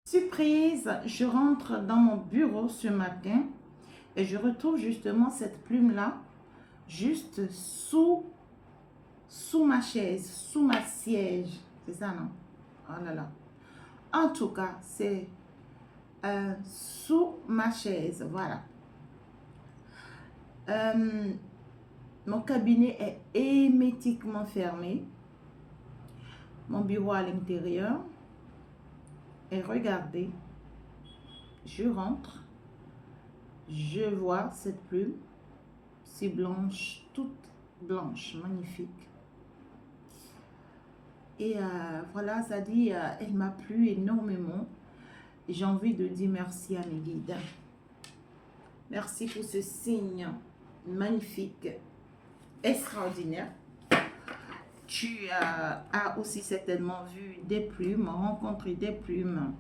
Surprise, je rentre dans mon bureau ce matin et je retrouve justement cette plume-là, juste sous ma chaise, sous ma siège. C'est ça, non? Oh là là. En tout cas, c'est sous ma chaise, voilà. Euh, Mon cabinet est hermétiquement fermé. Mon bureau à l'intérieur. Et regardez, je rentre. Je vois cette plume, si blanche, toute blanche, magnifique. Et voilà, ça dit, elle m'a plu énormément. J'ai envie de dire merci à mes guides. Merci pour ce signe magnifique, extraordinaire. Tu as aussi certainement vu des plumes, rencontré des plumes.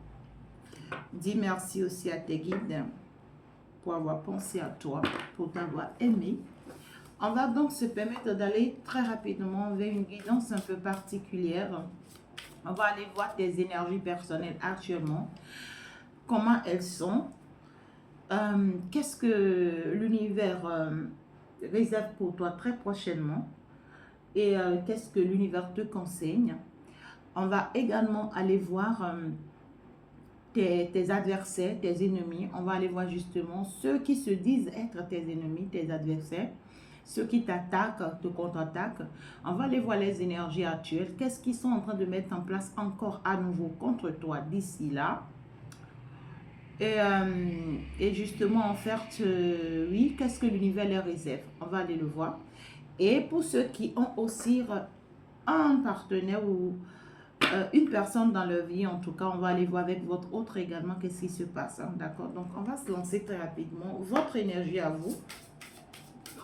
Dis merci aussi à tes guides pour avoir pensé à toi, pour t'avoir aimé. On va donc se permettre d'aller très rapidement vers une guidance un peu particulière. On va aller voir tes énergies personnelles actuellement. Comment elles sont. Qu'est-ce que l'univers réserve pour toi très prochainement. Et qu'est-ce que l'univers te conseille. On va également aller voir tes adversaires, tes ennemis. On va aller voir justement ceux qui se disent être tes ennemis, tes adversaires. Ceux qui t'attaquent, te contre-attaquent. On va aller voir les énergies actuelles. Qu'est-ce qu'ils sont en train de mettre en place encore à nouveau contre toi d'ici là. Et justement, en fait, oui, qu'est-ce que l'univers leur réserve? On va aller le voir. Et pour ceux qui ont aussi un partenaire ou une personne dans leur vie, en tout cas, on va aller voir avec votre autre également qu'est-ce qui se passe. Hein, d'accord? Donc, on va se lancer très rapidement. Votre énergie à vous.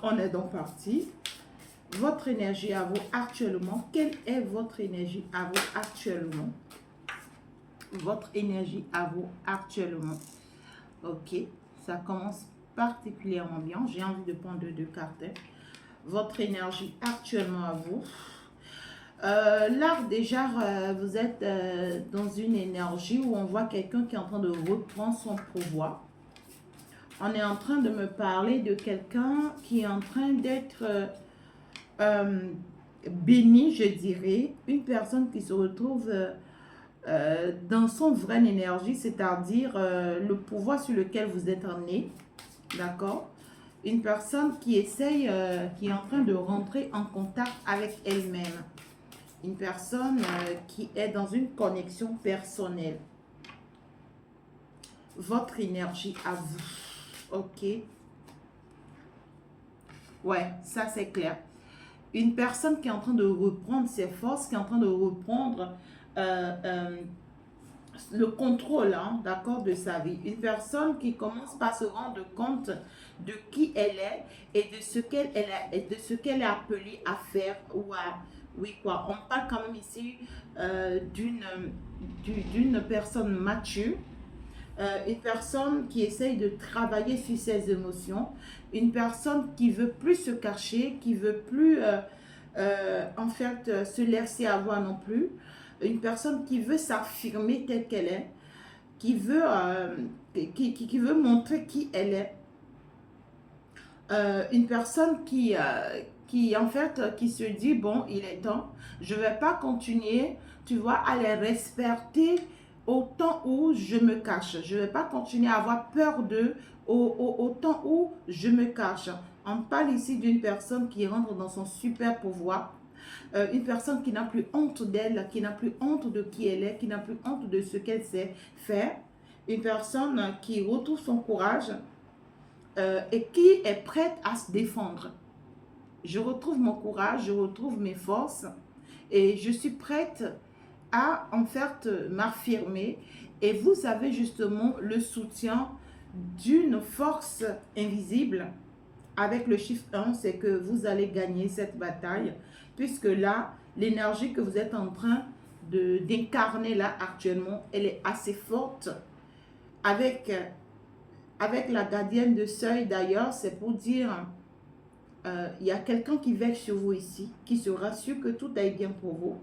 On est donc parti. Votre énergie à vous actuellement. Quelle est votre énergie à vous actuellement? Votre énergie à vous actuellement. Ok, ça commence particulièrement bien. J'ai envie de prendre deux cartes. Votre énergie actuellement à vous. Là, déjà, vous êtes dans une énergie où on voit quelqu'un qui est en train de reprendre son pouvoir. On est en train de me parler de quelqu'un qui est en train d'être béni, je dirais. Une personne qui se retrouve dans son vraie énergie, c'est-à-dire le pouvoir sur lequel vous êtes né. D'accord? Une personne qui essaye, qui est en train de rentrer en contact avec elle-même. Une personne qui est dans une connexion personnelle. Votre énergie à vous. Ok. Ouais, ça c'est clair. Une personne qui est en train de reprendre ses forces, qui est en train de reprendre le contrôle, hein, d'accord, de sa vie. Une personne qui commence par se rendre compte de qui elle est et de ce qu'elle est, de ce qu'elle est appelée à faire ou à... Oui, quoi. On parle quand même ici d'une personne mature, une personne qui essaye de travailler sur ses émotions, une personne qui veut plus se cacher, qui veut plus en fait se laisser avoir non plus, une personne qui veut s'affirmer telle qu'elle est, qui veut, qui veut montrer qui elle est, une personne qui en fait qui se dit bon il est temps, je vais pas continuer, tu vois, à les respecter autant où je me cache, je vais pas continuer à avoir peur d'eux autant où je me cache. On parle ici d'une personne qui rentre dans son super pouvoir, une personne qui n'a plus honte d'elle, qui n'a plus honte de qui elle est, qui n'a plus honte de ce qu'elle sait faire, une personne qui retrouve son courage, et qui est prête à se défendre. Je retrouve mon courage, je retrouve mes forces et je suis prête à en fait m'affirmer. Et vous avez justement le soutien d'une force invisible avec le chiffre 1, c'est que vous allez gagner cette bataille puisque là, l'énergie que vous êtes en train d'incarner là actuellement, elle est assez forte avec la gardienne de seuil d'ailleurs, c'est pour dire, il y a quelqu'un qui veille sur vous ici, qui se rassure que tout aille bien pour vous,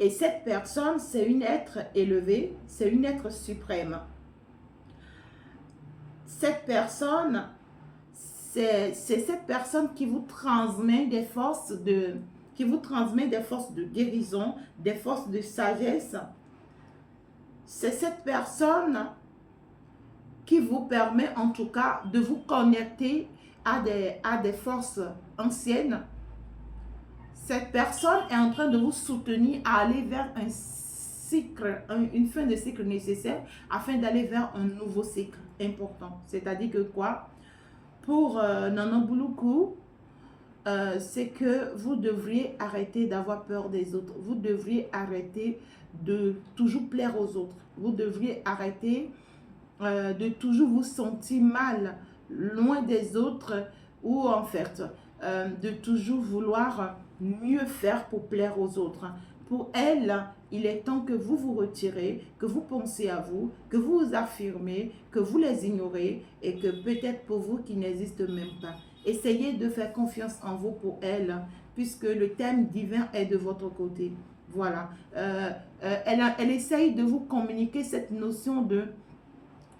Et cette personne, c'est une être élevée, c'est une être suprême. Cette personne, c'est cette personne qui vous transmet des forces de, guérison, des forces de sagesse. C'est cette personne qui vous permet en tout cas de vous connecter à des forces anciennes. Cette personne est en train de vous soutenir à aller vers un cycle, une fin de cycle nécessaire afin d'aller vers un nouveau cycle important. C'est-à-dire que quoi? Pour Nana Bouloukou, c'est que vous devriez arrêter d'avoir peur des autres. Vous devriez arrêter de toujours plaire aux autres. Vous devriez arrêter de toujours vous sentir mal, loin des autres, ou en fait, de toujours vouloir mieux faire pour plaire aux autres. Pour elle, il est temps que vous vous retirez, que vous pensez à vous, que vous vous affirmez, que vous les ignorez et que peut-être pour vous qui n'existent même pas. Essayez de faire confiance en vous pour elle, puisque le thème divin est de votre côté. Voilà. Elle essaye de vous communiquer cette notion de...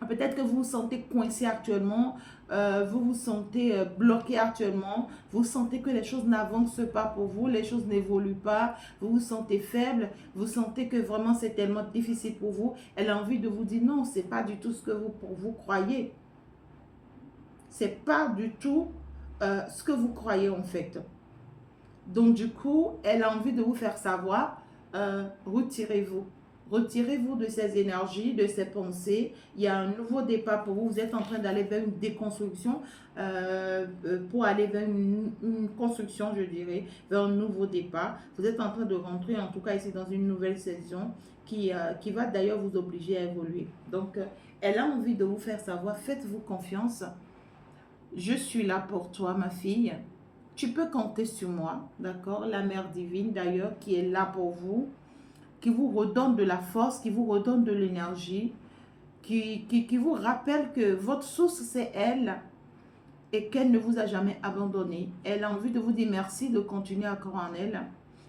Peut-être que vous vous sentez coincé actuellement, vous vous sentez bloqué actuellement, vous sentez que les choses n'avancent pas pour vous, les choses n'évoluent pas, vous vous sentez faible, vous sentez que vraiment c'est tellement difficile pour vous. Elle a envie de vous dire non, c'est pas du tout ce que vous croyez. C'est pas du tout ce que vous croyez en fait. Donc du coup, elle a envie de vous faire savoir, retirez-vous. Retirez-vous de ces énergies, de ces pensées. Il y a un nouveau départ pour vous. Vous êtes en train d'aller vers une déconstruction, pour aller vers une construction, je dirais, vers un nouveau départ. Vous êtes en train de rentrer, en tout cas ici, dans une nouvelle saison qui va d'ailleurs vous obliger à évoluer. Donc, elle a envie de vous faire savoir, faites-vous confiance. Je suis là pour toi, ma fille. Tu peux compter sur moi, d'accord? La Mère divine, d'ailleurs, qui est là pour vous, qui vous redonne de la force, qui vous redonne de l'énergie, qui vous rappelle que votre source, c'est elle et qu'elle ne vous a jamais abandonné. Elle a envie de vous dire merci, de continuer à croire en elle.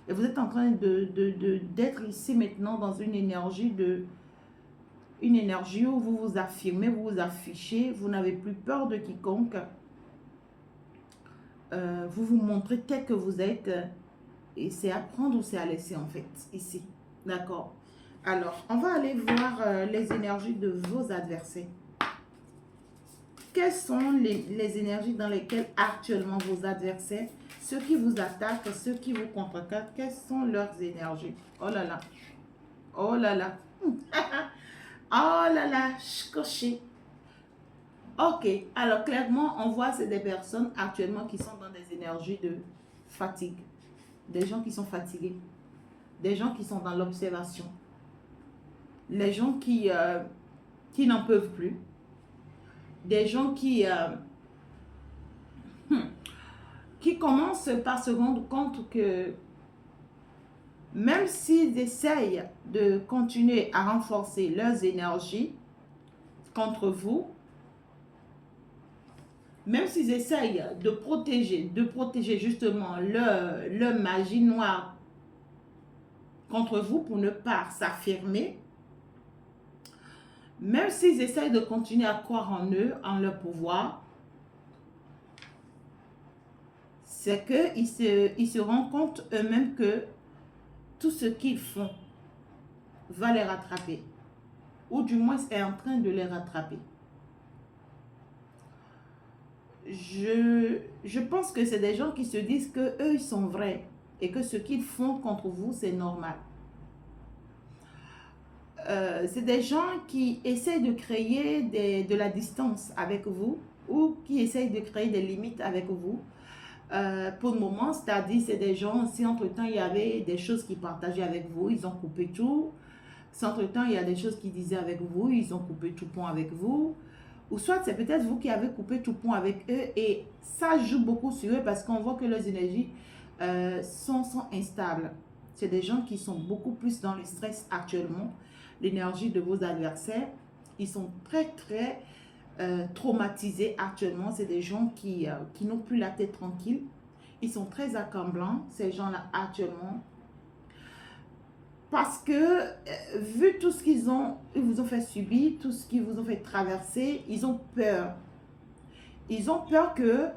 Et vous êtes en train d'être ici maintenant dans une énergie où vous vous affirmez, vous vous affichez, vous n'avez plus peur de quiconque. Vous vous montrez tel que vous êtes. Et c'est à prendre ou c'est à laisser en fait, ici. D'accord. Alors, on va aller voir les énergies de vos adversaires. Quelles sont les énergies dans lesquelles actuellement vos adversaires, ceux qui vous attaquent, ceux qui vous contrecarrent, quelles sont leurs énergies? Oh là là. Oh là là. Oh là là. Coché. Ok. Alors, clairement, on voit c'est des personnes actuellement qui sont dans des énergies de fatigue. Des gens qui sont fatigués. Des gens qui sont dans l'observation. Les gens qui n'en peuvent plus. Des gens qui commencent par se rendre compte que même s'ils essayent de continuer à renforcer leurs énergies contre vous, même s'ils essayent de protéger justement leur magie noire contre vous pour ne pas s'affirmer, même s'ils essayent de continuer à croire en eux, en leur pouvoir, c'est qu'ils se rendent compte eux-mêmes que tout ce qu'ils font va les rattraper. Ou du moins est en train de les rattraper. Je pense que c'est des gens qui se disent que eux ils sont vrais et que ce qu'ils font contre vous, c'est normal. C'est des gens qui essayent de créer de la distance avec vous ou qui essayent de créer des limites avec vous. Pour le moment, c'est-à-dire c'est des gens, si entre-temps il y avait des choses qu'ils partageaient avec vous, ils ont coupé tout. Si entre-temps il y a des choses qu'ils disaient avec vous, ils ont coupé tout pont avec vous. Ou soit c'est peut-être vous qui avez coupé tout pont avec eux et ça joue beaucoup sur eux parce qu'on voit que leurs énergies sont instables. C'est des gens qui sont beaucoup plus dans le stress actuellement. L'énergie de vos adversaires, ils sont très traumatisés actuellement. C'est des gens qui n'ont plus la tête tranquille. Ils sont très accablants, ces gens-là actuellement. Parce que, vu tout ce ils vous ont fait subir, tout ce qu'ils vous ont fait traverser, ils ont peur. Ils ont peur que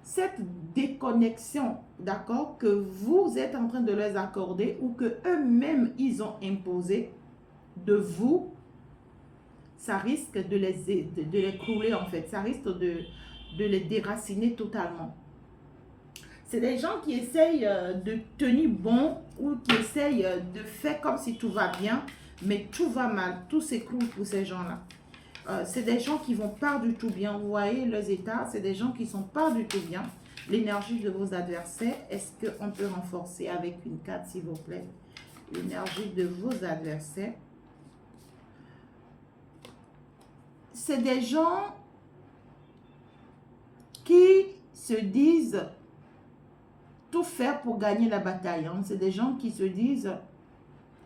cette déconnexion, d'accord, que vous êtes en train de leur accorder ou que eux-mêmes, ils ont imposé de vous, ça risque de les couler en fait. Ça risque de les déraciner totalement. C'est des gens qui essayent de tenir bon ou qui essayent de faire comme si tout va bien, mais tout va mal, tout s'écroule pour ces gens-là. C'est des gens qui vont pas du tout bien. Vous voyez leurs états, c'est des gens qui sont pas du tout bien. L'énergie de vos adversaires, est-ce qu'on peut renforcer avec une carte, s'il vous plaît? L'énergie de vos adversaires. C'est des gens qui se disent tout faire pour gagner la bataille. Hein. C'est des gens qui se disent,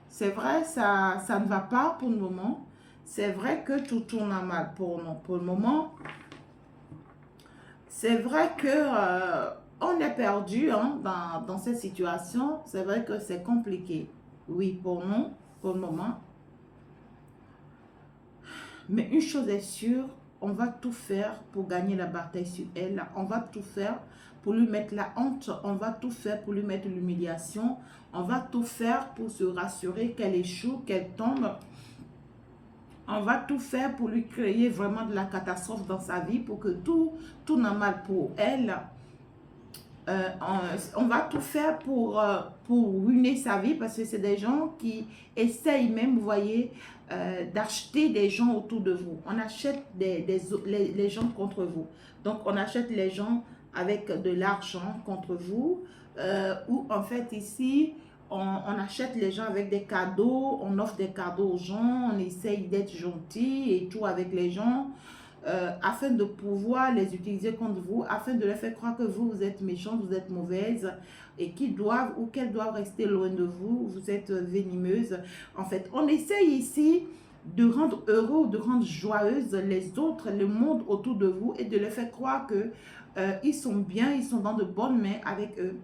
c'est vrai, ça ne va pas pour le moment. C'est vrai que tout tourne à mal pour le moment. C'est vrai que on est perdu hein, dans cette situation. C'est vrai que c'est compliqué. Oui, pour nous, pour le moment. Mais une chose est sûre, on va tout faire pour gagner la bataille sur elle. On va tout faire pour lui mettre la honte. On va tout faire pour lui mettre l'humiliation. On va tout faire pour se rassurer qu'elle échoue, qu'elle tombe. On va tout faire pour lui créer vraiment de la catastrophe dans sa vie, pour que tout tourne mal pour elle. On va tout faire pour ruiner sa vie parce que c'est des gens qui essayent même, vous voyez, d'acheter des gens autour de vous. On achète les gens contre vous. Donc, on achète les gens avec de l'argent contre vous. Ou en fait, ici, on achète les gens avec des cadeaux. On offre des cadeaux aux gens. On essaye d'être gentil et tout avec les gens. Afin de pouvoir les utiliser contre vous, afin de leur faire croire que vous êtes méchante, vous êtes mauvaise et qu'ils doivent ou qu'elles doivent rester loin de vous, vous êtes venimeuse. En fait, on essaye ici de rendre heureux ou de rendre joyeuse les autres, le monde autour de vous et de leur faire croire que ils sont bien, ils sont dans de bonnes mains avec eux.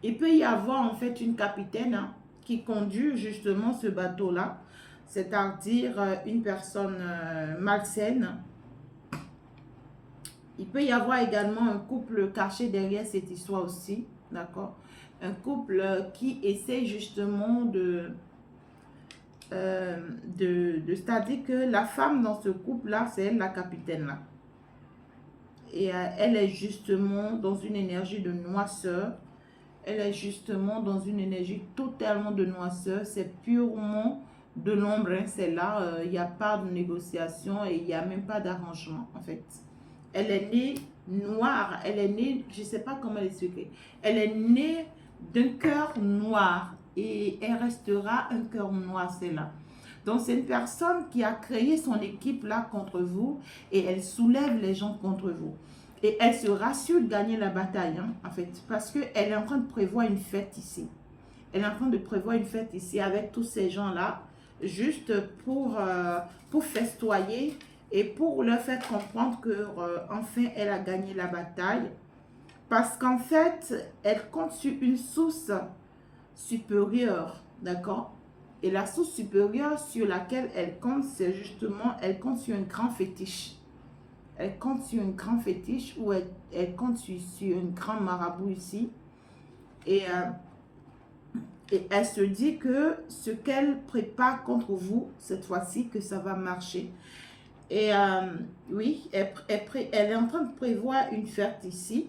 Il peut y avoir en fait une capitaine hein, qui conduit justement ce bateau-là, c'est-à-dire une personne malsaine. Il peut y avoir également un couple caché derrière cette histoire aussi, d'accord? Un couple qui essaie justement c'est-à-dire que la femme dans ce couple-là, c'est elle la capitaine là. Et elle est justement dans une énergie de noirceur. Elle est justement dans une énergie totalement de noirceur. C'est purement de l'ombre, hein, c'est là, il n'y a pas de négociation et il n'y a même pas d'arrangement en fait. Elle est née noire, elle est née, je ne sais pas comment l'expliquer, elle est née d'un cœur noir et elle restera un cœur noir, c'est là. Donc c'est une personne qui a créé son équipe là contre vous et elle soulève les gens contre vous. Et elle se rassure de gagner la bataille, hein, en fait, parce qu'elle est en train de prévoir une fête ici. Elle est en train de prévoir une fête ici avec tous ces gens-là, juste pour festoyer et pour leur faire comprendre que enfin elle a gagné la bataille. Parce qu'en fait, elle compte sur une source supérieure, d'accord? Et la source supérieure sur laquelle elle compte, c'est justement, elle compte sur un grand fétiche. Elle compte sur un grand fétiche ou elle compte sur un grand marabout ici. Et elle se dit que ce qu'elle prépare contre vous, cette fois-ci, que ça va marcher. Et oui, elle est en train de prévoir une fête ici.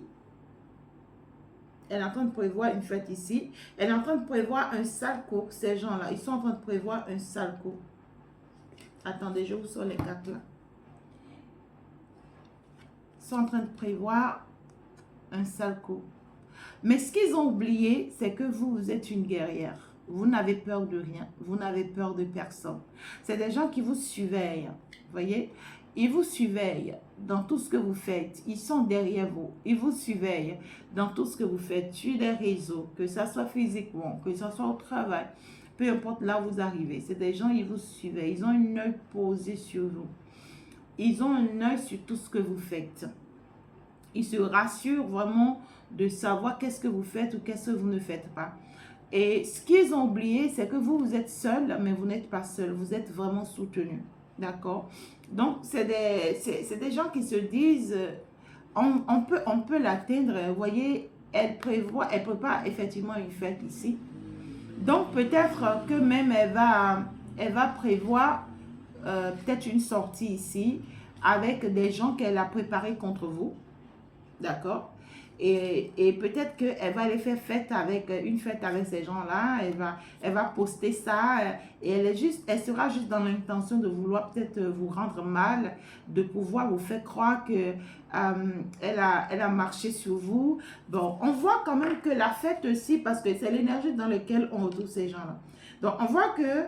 Elle est en train de prévoir une fête ici. Elle est en train de prévoir un sale coup. Ces gens-là, ils sont en train de prévoir un sale coup. Attendez, je vous sors les cartes là. Ils sont en train de prévoir un sale coup. Mais ce qu'ils ont oublié, c'est que vous êtes une guerrière. Vous n'avez peur de rien. Vous n'avez peur de personne. C'est des gens qui vous surveillent. Vous voyez? Ils vous surveillent dans tout ce que vous faites. Ils sont derrière vous. Ils vous surveillent dans tout ce que vous faites sur les réseaux, que ce soit physiquement, que ce soit au travail. Peu importe là où vous arrivez. C'est des gens, ils vous surveillent. Ils ont un œil posé sur vous. Ils ont un œil sur tout ce que vous faites. Ils se rassurent vraiment de savoir qu'est-ce que vous faites ou qu'est-ce que vous ne faites pas. Et ce qu'ils ont oublié, c'est que vous êtes seul, mais vous n'êtes pas seul. Vous êtes vraiment soutenu. D'accord? Donc, c'est des gens qui se disent, on peut l'atteindre. Vous voyez, elle prépare effectivement une fête ici. Donc, peut-être que même elle va prévoir peut-être une sortie ici avec des gens qu'elle a préparés contre vous. D'accord? Et peut-être qu'elle va aller faire une fête avec ces gens-là. Elle va poster ça. Et elle sera juste dans l'intention de vouloir peut-être vous rendre mal, de pouvoir vous faire croire que elle a marché sur vous. Bon, on voit quand même que la fête aussi, parce que c'est l'énergie dans laquelle on retrouve ces gens-là. Donc, on voit que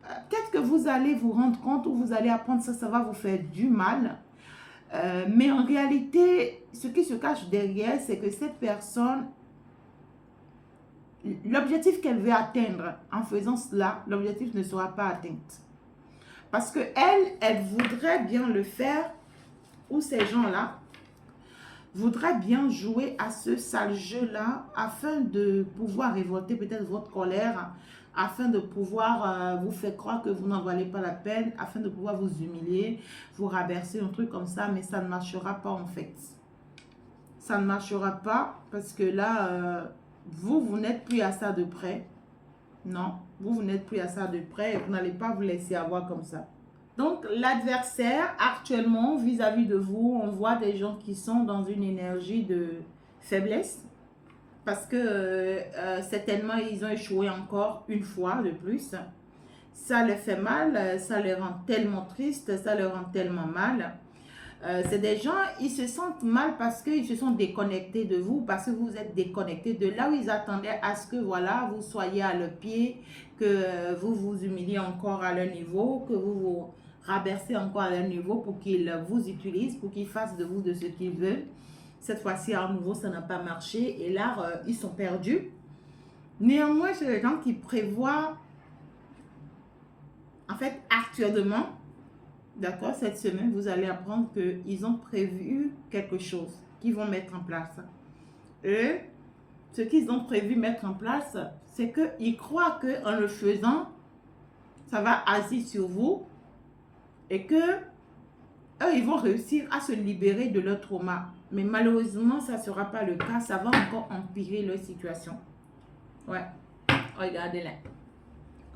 peut-être que vous allez vous rendre compte ou vous allez apprendre ça, ça va vous faire du mal. Mais en réalité, ce qui se cache derrière, c'est que cette personne, l'objectif qu'elle veut atteindre en faisant cela, l'objectif ne sera pas atteint. Parce que elle voudrait bien le faire, ou ces gens-là voudraient bien jouer à ce sale jeu-là afin de pouvoir révolter peut-être votre colère, afin de pouvoir vous faire croire que vous n'en valez pas la peine, afin de pouvoir vous humilier, vous rabercer, un truc comme ça, mais ça ne marchera pas en fait. Ça ne marchera pas parce que là, vous n'êtes plus à ça de près. Non, vous n'êtes plus à ça de près et vous n'allez pas vous laisser avoir comme ça. Donc, l'adversaire, actuellement, vis-à-vis de vous, on voit des gens qui sont dans une énergie de faiblesse. Parce que certainement, ils ont échoué encore une fois de plus. Ça les fait mal, ça les rend tellement tristes, ça les rend tellement mal. C'est des gens, ils se sentent mal parce qu'ils se sont déconnectés de vous, parce que vous êtes déconnectés de là où ils attendaient à ce que voilà, vous soyez à leur pied, que vous vous humiliez encore à leur niveau, que vous vous rabaissez encore à leur niveau pour qu'ils vous utilisent, pour qu'ils fassent de vous de ce qu'ils veulent. Cette fois-ci, à nouveau, ça n'a pas marché et là, ils sont perdus. Néanmoins, c'est les gens qui prévoient, en fait, actuellement, d'accord, cette semaine, vous allez apprendre qu'ils ont prévu quelque chose qu'ils vont mettre en place. Et ce qu'ils ont prévu mettre en place, c'est qu'ils croient qu'en le faisant, ça va agir sur vous et que eux, ils vont réussir à se libérer de leur trauma. Mais malheureusement, ça ne sera pas le cas. Ça va encore empirer leur situation. Ouais, regardez-les.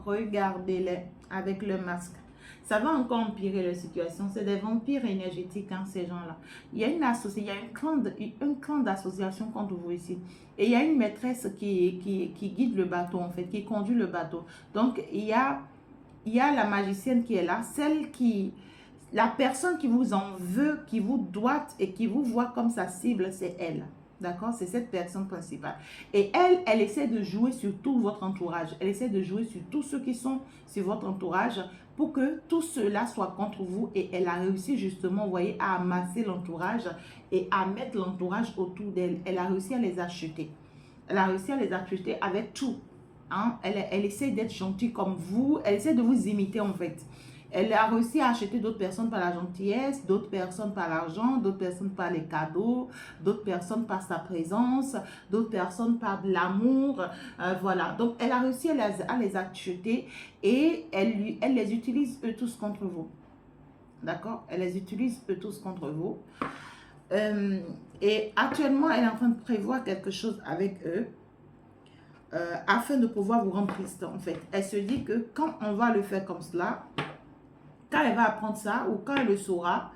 Regardez-les avec le masque. Ça va encore empirer leur situation. C'est des vampires énergétiques, hein, ces gens-là. Il y a un clan d'association contre vous ici. Et il y a une maîtresse qui guide le bateau, en fait, qui conduit le bateau. Donc, il y a la magicienne qui est là, la personne qui vous en veut, qui vous doite et qui vous voit comme sa cible, c'est elle. D'accord? C'est cette personne principale. Et elle essaie de jouer sur tout votre entourage. Elle essaie de jouer sur tous ceux qui sont sur votre entourage pour que tout cela soit contre vous. Et elle a réussi justement, vous voyez, à amasser l'entourage et à mettre l'entourage autour d'elle. Elle a réussi à les acheter. Elle a réussi à les acheter avec tout. Hein? Elle essaie d'être gentille comme vous. Elle essaie de vous imiter en fait. Elle a réussi à acheter d'autres personnes par la gentillesse, d'autres personnes par l'argent, d'autres personnes par les cadeaux, d'autres personnes par sa présence, d'autres personnes par de l'amour. Voilà. Donc, elle a réussi à les acheter et elle les utilise eux tous contre vous. D'accord? Elle les utilise eux tous contre vous. Et actuellement, elle est en train de prévoir quelque chose avec eux. Afin de pouvoir vous rendre triste, en fait. Elle se dit que quand on va le faire comme cela, quand elle va apprendre ça ou quand elle le saura,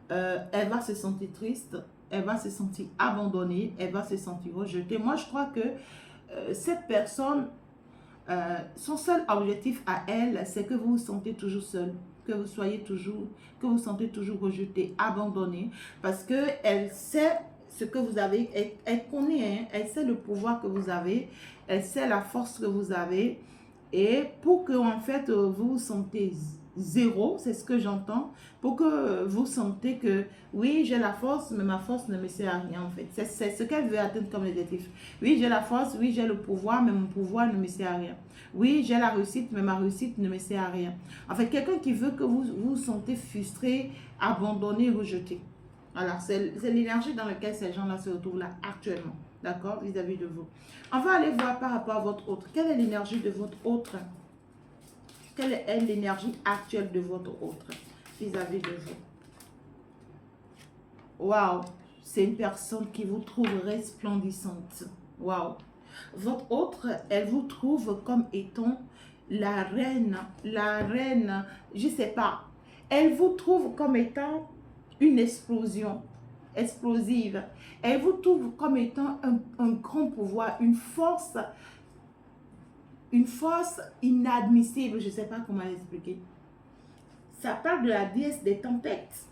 elle va se sentir triste, elle va se sentir abandonnée, elle va se sentir rejetée. Moi, je crois que cette personne, son seul objectif à elle, c'est que vous vous sentez toujours seul, que vous vous sentez toujours rejeté, abandonné, parce qu'elle sait ce que vous avez, elle connaît, hein, elle sait le pouvoir que vous avez, elle sait la force que vous avez, et pour que en fait vous vous sentez zéro, c'est ce que j'entends, pour que vous sentez que oui, j'ai la force, mais ma force ne me sert à rien en fait. C'est ce qu'elle veut atteindre comme objectif. Oui, j'ai la force, oui, j'ai le pouvoir, mais mon pouvoir ne me sert à rien. Oui, j'ai la réussite, mais ma réussite ne me sert à rien. En fait, quelqu'un qui veut que vous vous sentez frustré, abandonné, rejeté. Alors, c'est l'énergie dans laquelle ces gens-là se retrouvent là actuellement. d'accord, vis-à-vis de vous. On va aller voir par rapport à votre autre. Quelle est l'énergie de votre autre? Quelle est l'énergie actuelle de votre autre vis-à-vis de vous? Waouh, c'est une personne qui vous trouve resplendissante. Waouh. Votre autre, elle vous trouve comme étant la reine, je ne sais pas. Elle vous trouve comme étant une explosion explosive. Elle vous trouve comme étant un grand pouvoir, une force inadmissible. Je ne sais pas comment l'expliquer. Ça parle de la déesse des tempêtes.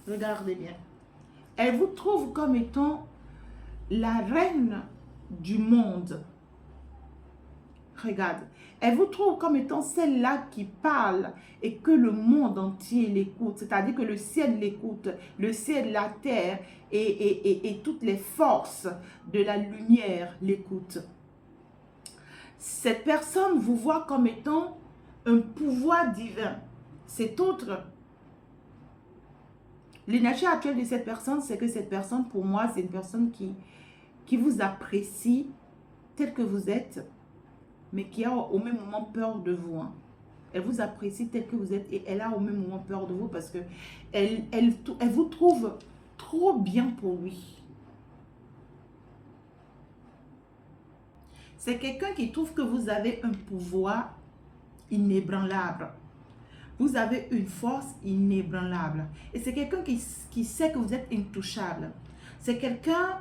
Regardez bien. Elle vous trouve comme étant la reine du monde. Regarde. Elle vous trouve comme étant celle-là qui parle et que le monde entier l'écoute. C'est-à-dire que le ciel l'écoute, le ciel, la terre et toutes les forces de la lumière l'écoutent. Cette personne vous voit comme étant un pouvoir divin. C'est autre. L'énergie actuelle de cette personne, c'est que cette personne, pour moi, c'est une personne qui vous apprécie tel que vous êtes, mais qui a au même moment peur de vous. Hein. Elle vous apprécie tel que vous êtes et elle a au même moment peur de vous parce que elle vous trouve trop bien pour lui. C'est quelqu'un qui trouve que vous avez un pouvoir inébranlable. Vous avez une force inébranlable. Et c'est quelqu'un qui sait que vous êtes intouchable. C'est quelqu'un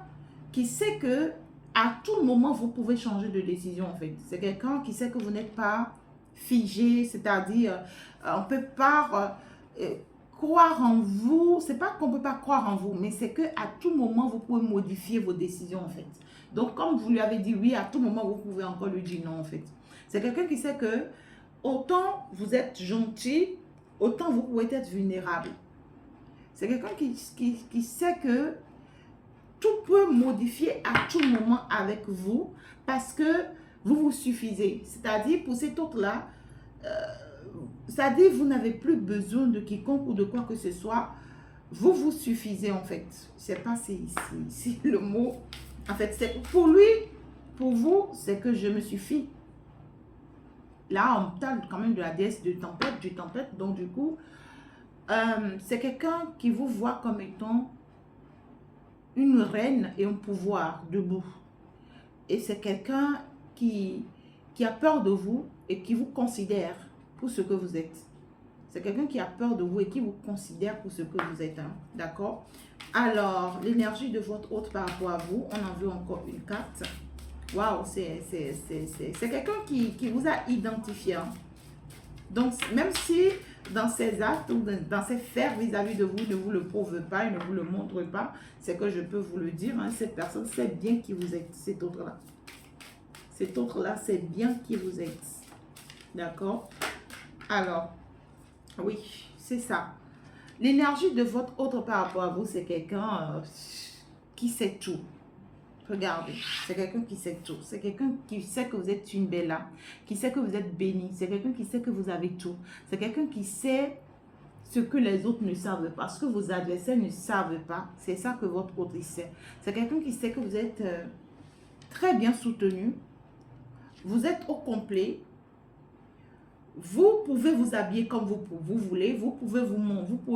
qui sait que à tout moment, vous pouvez changer de décision en fait. C'est quelqu'un qui sait que vous n'êtes pas figé, c'est-à-dire on ne peut pas croire en vous. C'est pas qu'on ne peut pas croire en vous, mais c'est qu'à tout moment, vous pouvez modifier vos décisions en fait. Donc, comme vous lui avez dit oui, à tout moment, vous pouvez encore lui dire non en fait. C'est quelqu'un qui sait que autant vous êtes gentil, autant vous pouvez être vulnérable. C'est quelqu'un qui sait que tout peut modifier à tout moment avec vous parce que vous vous suffisez. C'est-à-dire, pour cet autre-là, c'est-à-dire, vous n'avez plus besoin de quiconque ou de quoi que ce soit. Vous vous suffisez en fait. Je ne sais pas si le mot... En fait, c'est pour lui, pour vous, c'est que je me suffis. Là, on parle quand même de la déesse de tempête, du tempête. Donc, du coup, c'est quelqu'un qui vous voit comme étant une reine et un pouvoir debout. Et c'est quelqu'un qui a peur de vous et qui vous considère pour ce que vous êtes. C'est quelqu'un qui a peur de vous et qui vous considère pour ce que vous êtes. Hein. D'accord? Alors, l'énergie de votre autre par rapport à vous, on en veut encore une carte. Waouh, c'est quelqu'un qui vous a identifié. Hein. Donc, même si dans ses actes ou dans ses faits vis-à-vis de vous, ne vous le prouve pas et ne vous le montre pas, c'est que je peux vous le dire, hein, cette personne sait bien qui vous êtes, cet autre-là. Cet autre-là sait bien qui vous êtes. D'accord? Alors, oui, c'est ça. L'énergie de votre autre par rapport à vous, c'est quelqu'un qui sait tout. Regardez, c'est quelqu'un qui sait tout. C'est quelqu'un qui sait que vous êtes une belle âme, qui sait que vous êtes béni. C'est quelqu'un qui sait que vous avez tout. C'est quelqu'un qui sait ce que les autres ne savent pas, ce que vos adversaires ne savent pas. C'est ça que votre autre sait. C'est quelqu'un qui sait que vous êtes très bien soutenu. Vous êtes au complet. Vous pouvez vous habiller comme vous voulez, vous pouvez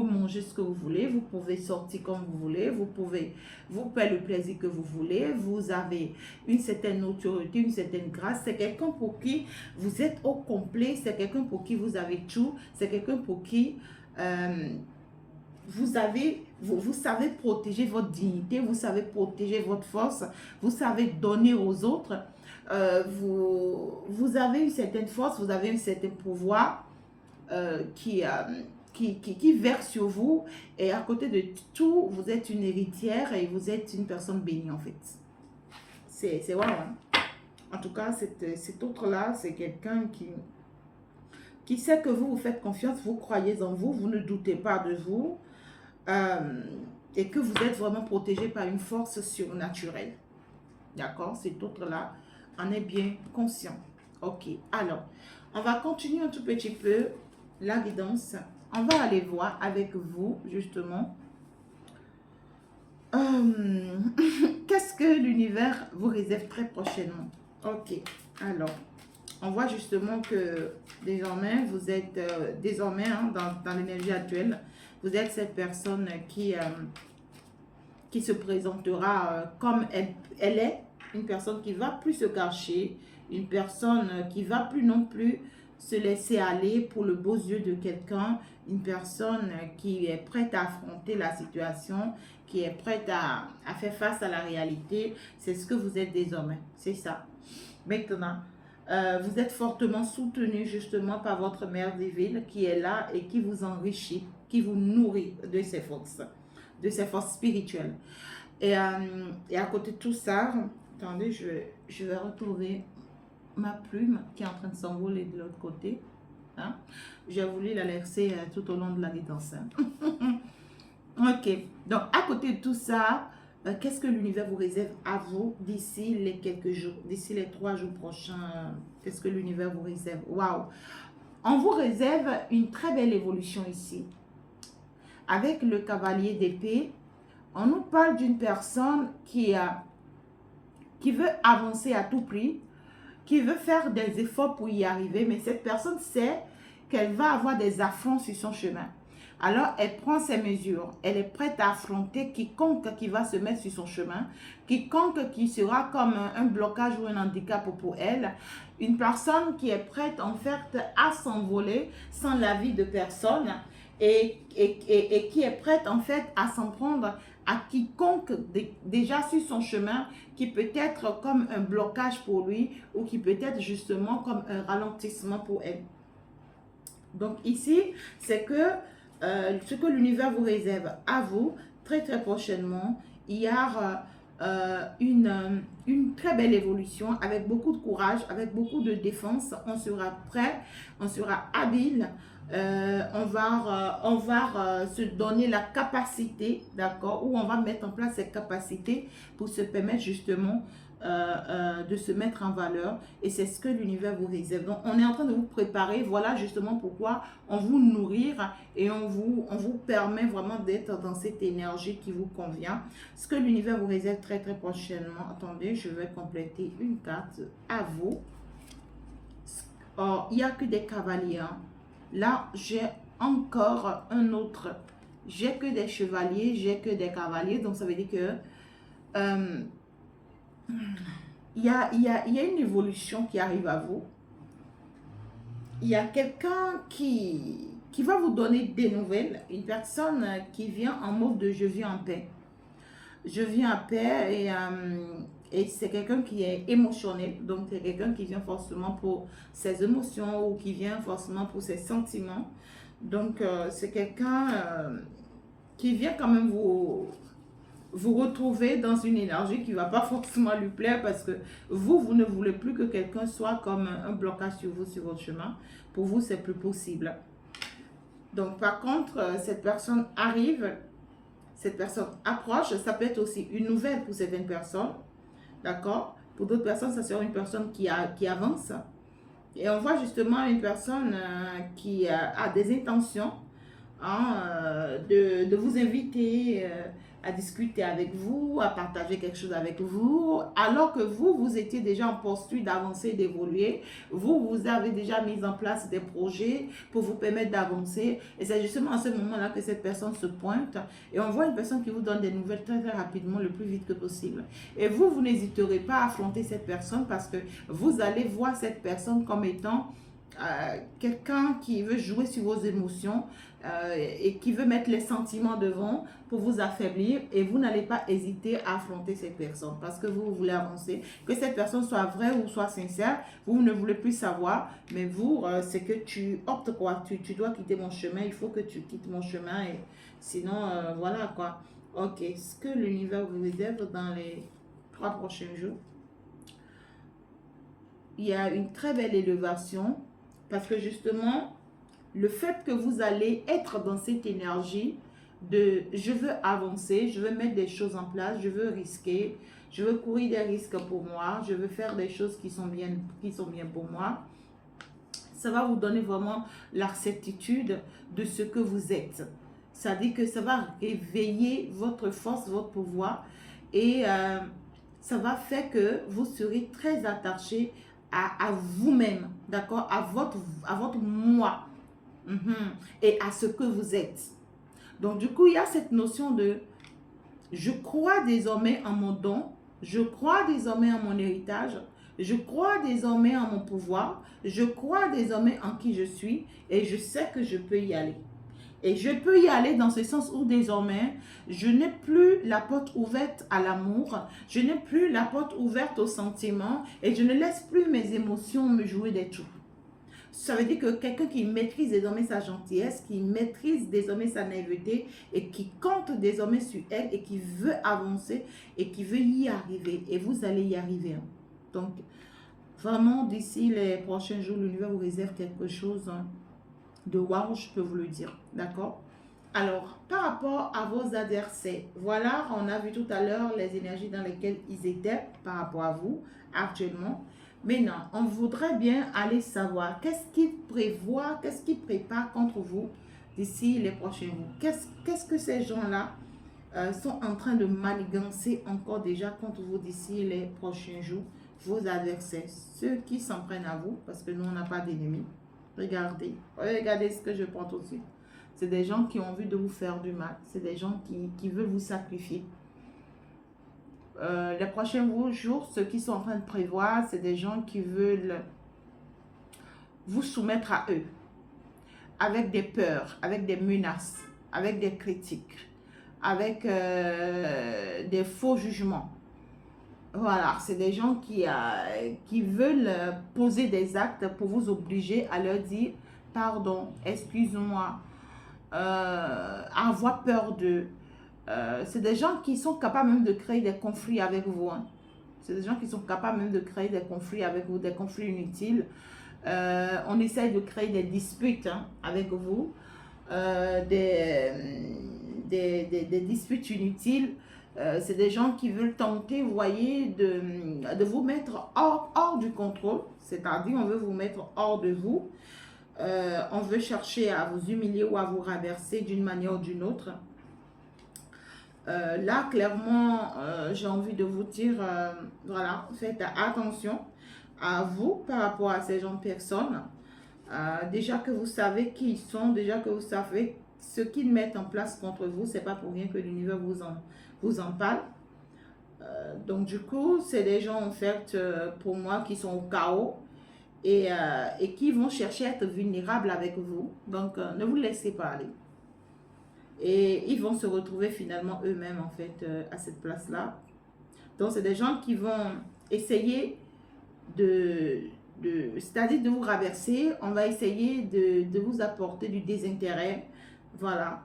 manger ce que vous voulez, vous pouvez sortir comme vous voulez, vous pouvez vous faire le plaisir que vous voulez, vous avez une certaine autorité, une certaine grâce. C'est quelqu'un pour qui vous êtes au complet, c'est quelqu'un pour qui vous avez tout, c'est quelqu'un pour qui vous savez protéger votre dignité, vous savez protéger votre force, vous savez donner aux autres. Vous avez une certaine force, vous avez un certain pouvoir qui verse sur vous. Et à côté de tout, vous êtes une héritière et vous êtes une personne bénie en fait. C'est voilà. Hein. En tout cas, cet autre-là, c'est quelqu'un qui sait que vous faites confiance, vous croyez en vous, vous ne doutez pas de vous. Et que vous êtes vraiment protégé par une force surnaturelle. D'accord? Cet autre-là en est bien conscient. Ok, alors, on va continuer un tout petit peu la guidance. On va aller voir avec vous, justement, Qu'est-ce que l'univers vous réserve très prochainement? Ok, alors, on voit justement que désormais, vous êtes, désormais, hein, dans l'énergie actuelle, vous êtes cette personne qui se présentera comme elle est, une personne qui va plus se cacher, une personne qui va plus non plus se laisser aller pour le beau yeux de quelqu'un, une personne qui est prête à affronter la situation, qui est prête à faire face à la réalité. C'est ce que vous êtes désormais, c'est ça. Maintenant, vous êtes fortement soutenu justement par votre mère divine qui est là et qui vous enrichit, qui vous nourrit de ses forces spirituelles. Et à côté de tout ça, attendez, je vais retrouver ma plume qui est en train de s'envoler de l'autre côté. Hein? J'ai voulu la laisser tout au long de la guidance. Ok, donc à côté de tout ça, qu'est-ce que l'univers vous réserve à vous d'ici les quelques jours, d'ici les 3 jours prochains? Qu'est-ce que l'univers vous réserve? Waouh! On vous réserve une très belle évolution ici. Avec le cavalier d'épée, on nous parle d'une personne qui veut avancer à tout prix, qui veut faire des efforts pour y arriver, mais cette personne sait qu'elle va avoir des affronts sur son chemin. Alors, elle prend ses mesures. Elle est prête à affronter quiconque qui va se mettre sur son chemin, quiconque qui sera comme un blocage ou un handicap pour elle. Une personne qui est prête, en fait, à s'envoler sans l'avis de personne et qui est prête, en fait, à s'en prendre à quiconque déjà sur son chemin qui peut être comme un blocage pour lui ou qui peut être justement comme un ralentissement pour elle. Donc ici, c'est que ce que l'univers vous réserve à vous, très très prochainement, il y a une très belle évolution avec beaucoup de courage, avec beaucoup de défense. On sera prêt, on sera habile. On va se donner la capacité, d'accord, où on va mettre en place cette capacité pour se permettre justement de se mettre en valeur. Et c'est ce que l'univers vous réserve. Donc, on est en train de vous préparer. Voilà justement pourquoi on vous nourrir et on vous permet vraiment d'être dans cette énergie qui vous convient. Ce que l'univers vous réserve très très prochainement. Attendez, je vais compléter une carte à vous. Or, il n'y a que des cavaliers. Là, j'ai encore un autre. J'ai que des chevaliers, j'ai que des cavaliers. Donc, ça veut dire que il y a une évolution qui arrive à vous. Il y a quelqu'un qui va vous donner des nouvelles. Une personne qui vient en mode de je vis en paix. Je vis en paix et c'est quelqu'un qui est émotionnel. Donc, c'est quelqu'un qui vient forcément pour ses émotions ou qui vient forcément pour ses sentiments. Donc, c'est quelqu'un qui vient quand même vous retrouver dans une énergie qui ne va pas forcément lui plaire parce que vous ne voulez plus que quelqu'un soit comme un blocage sur vous, sur votre chemin. Pour vous, c'est plus possible. Donc, par contre, cette personne arrive, cette personne approche. Ça peut être aussi une nouvelle pour certaines personnes. D'accord? Pour d'autres personnes, ça sera une personne qui avance. Et on voit justement une personne qui a des intentions de vous inviter à discuter avec vous, à partager quelque chose avec vous, alors que vous étiez déjà en posture d'avancer, d'évoluer. Vous avez déjà mis en place des projets pour vous permettre d'avancer. Et c'est justement à ce moment-là que cette personne se pointe. Et on voit une personne qui vous donne des nouvelles très, très rapidement, le plus vite que possible. Et vous n'hésiterez pas à affronter cette personne parce que vous allez voir cette personne comme étant quelqu'un qui veut jouer sur vos émotions et qui veut mettre les sentiments devant pour vous affaiblir, et vous n'allez pas hésiter à affronter cette personne parce que vous voulez avancer, que cette personne soit vraie ou soit sincère, vous ne voulez plus savoir, mais vous, c'est que tu optes quoi, tu dois quitter mon chemin, il faut que tu quittes mon chemin, et sinon, voilà quoi. Ok, ce que l'univers vous réserve dans les 3 prochains jours, il y a une très belle élévation. Parce que justement, le fait que vous allez être dans cette énergie de je veux avancer, je veux mettre des choses en place, je veux risquer, je veux courir des risques pour moi, je veux faire des choses qui sont bien pour moi. Ça va vous donner vraiment la certitude de ce que vous êtes. Ça dit que ça va réveiller votre force, votre pouvoir et ça va faire que vous serez très attaché à vous-même, d'accord, à votre moi. Mhm. Et à ce que vous êtes. Donc, du coup, il y a cette notion de je crois désormais en mon don, je crois désormais en mon héritage, je crois désormais en mon pouvoir, je crois désormais en qui je suis et je sais que je peux y aller. Et je peux y aller dans ce sens où désormais, je n'ai plus la porte ouverte à l'amour, je n'ai plus la porte ouverte aux sentiments et je ne laisse plus mes émotions me jouer des tours. Ça veut dire que quelqu'un qui maîtrise désormais sa gentillesse, qui maîtrise désormais sa naïveté et qui compte désormais sur elle et qui veut avancer et qui veut y arriver. Et vous allez y arriver. Donc, vraiment, d'ici les prochains jours, l'univers vous réserve quelque chose de wow, je peux vous le dire. D'accord? Alors, par rapport à vos adversaires, voilà, on a vu tout à l'heure les énergies dans lesquelles ils étaient par rapport à vous actuellement. Maintenant, on voudrait bien aller savoir qu'est-ce qu'ils prévoient, qu'est-ce qu'ils préparent contre vous d'ici les prochains jours. Qu'est-ce que ces gens-là sont en train de manigancer encore déjà contre vous d'ici les prochains jours, vos adversaires, ceux qui s'en prennent à vous, parce que nous, on n'a pas d'ennemis. Regardez, regardez ce que je porte aussi. C'est des gens qui ont envie de vous faire du mal. C'est des gens qui veulent vous sacrifier. Les prochains jours, ceux qui sont en train de prévoir, c'est des gens qui veulent vous soumettre à eux. Avec des peurs, avec des menaces, avec des critiques, avec des faux jugements. Voilà, c'est des gens qui veulent poser des actes pour vous obliger à leur dire « Pardon, excuse-moi ». Avoir peur d'eux. C'est des gens qui sont capables même de créer des conflits avec vous. Hein. C'est des gens qui sont capables même de créer des conflits avec vous, des conflits inutiles. On essaye de créer des disputes avec vous, des disputes inutiles. C'est des gens qui veulent tenter, vous voyez, de vous mettre hors du contrôle. C'est-à-dire, on veut vous mettre hors de vous. On veut chercher à vous humilier ou à vous raverser d'une manière ou d'une autre. Là, clairement, j'ai envie de vous dire, voilà, faites attention à vous par rapport à ces gens de personnes. Déjà que vous savez qui ils sont, déjà que vous savez ce qu'ils mettent en place contre vous, c'est pas pour rien que l'univers vous en parle. Donc, du coup, c'est des gens, en fait, pour moi, qui sont au chaos. Et qui vont chercher à être vulnérables avec vous. Donc, ne vous laissez pas aller. Et ils vont se retrouver finalement eux-mêmes, en fait, à cette place-là. Donc, c'est des gens qui vont essayer c'est-à-dire de vous raverser. On va essayer de vous apporter du désintérêt. Voilà.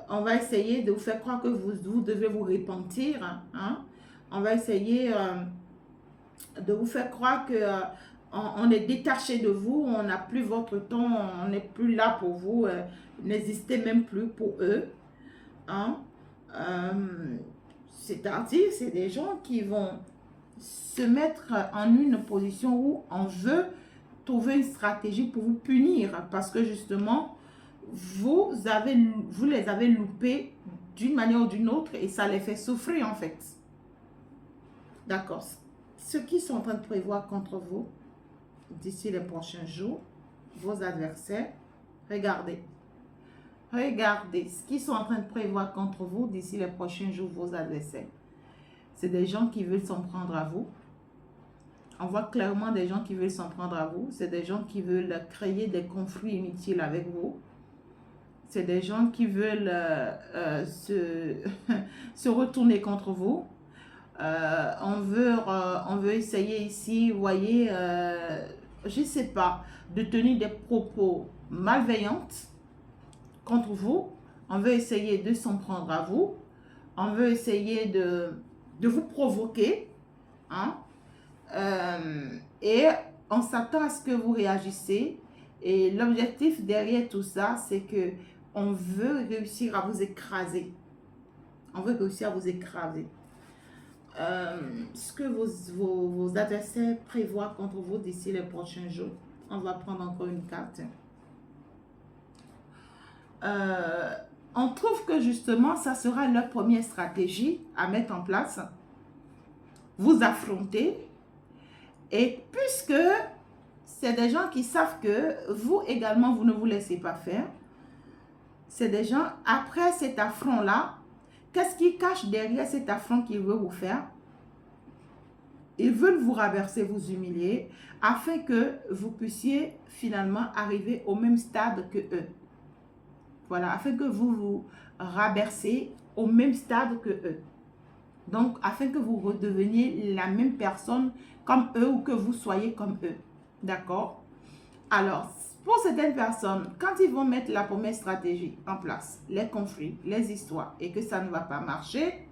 On va essayer de vous faire croire que vous devez vous repentir. Hein. On va essayer de vous faire croire que on est détaché de vous, on n'a plus votre temps, on n'est plus là pour vous, n'existez même plus pour eux. Hein? C'est-à-dire, c'est des gens qui vont se mettre en une position où on veut trouver une stratégie pour vous punir parce que justement, vous les avez loupés d'une manière ou d'une autre et ça les fait souffrir en fait. D'accord. Ceux qui sont en train de prévoir contre vous, d'ici les prochains jours, vos adversaires, regardez. Regardez ce qu'ils sont en train de prévoir contre vous d'ici les prochains jours, vos adversaires. C'est des gens qui veulent s'en prendre à vous. On voit clairement des gens qui veulent s'en prendre à vous. C'est des gens qui veulent créer des conflits inutiles avec vous. C'est des gens qui veulent se retourner contre vous. On veut essayer ici, vous voyez, je ne sais pas, de tenir des propos malveillants contre vous. On veut essayer de s'en prendre à vous. On veut essayer de vous provoquer. Hein? Et on s'attend à ce que vous réagissez. Et l'objectif derrière tout ça, c'est que on veut réussir à vous écraser. On veut réussir à vous écraser. Ce que vos adversaires prévoient contre vous d'ici les prochains jours. On va prendre encore une carte. On trouve que justement, ça sera leur première stratégie à mettre en place. Vous affronter. Et puisque c'est des gens qui savent que vous également, vous ne vous laissez pas faire. C'est des gens, après cet affront-là, qu'est-ce qui cache derrière cet affront qu'ils veulent vous faire? Ils veulent vous rabaisser, vous humilier, afin que vous puissiez finalement arriver au même stade que eux. Voilà, afin que vous vous rabaissez au même stade que eux. Donc, afin que vous redeveniez la même personne comme eux ou que vous soyez comme eux. D'accord? Alors, pour certaines personnes, quand ils vont mettre la première stratégie en place, les conflits, les histoires, et que ça ne va pas marcher,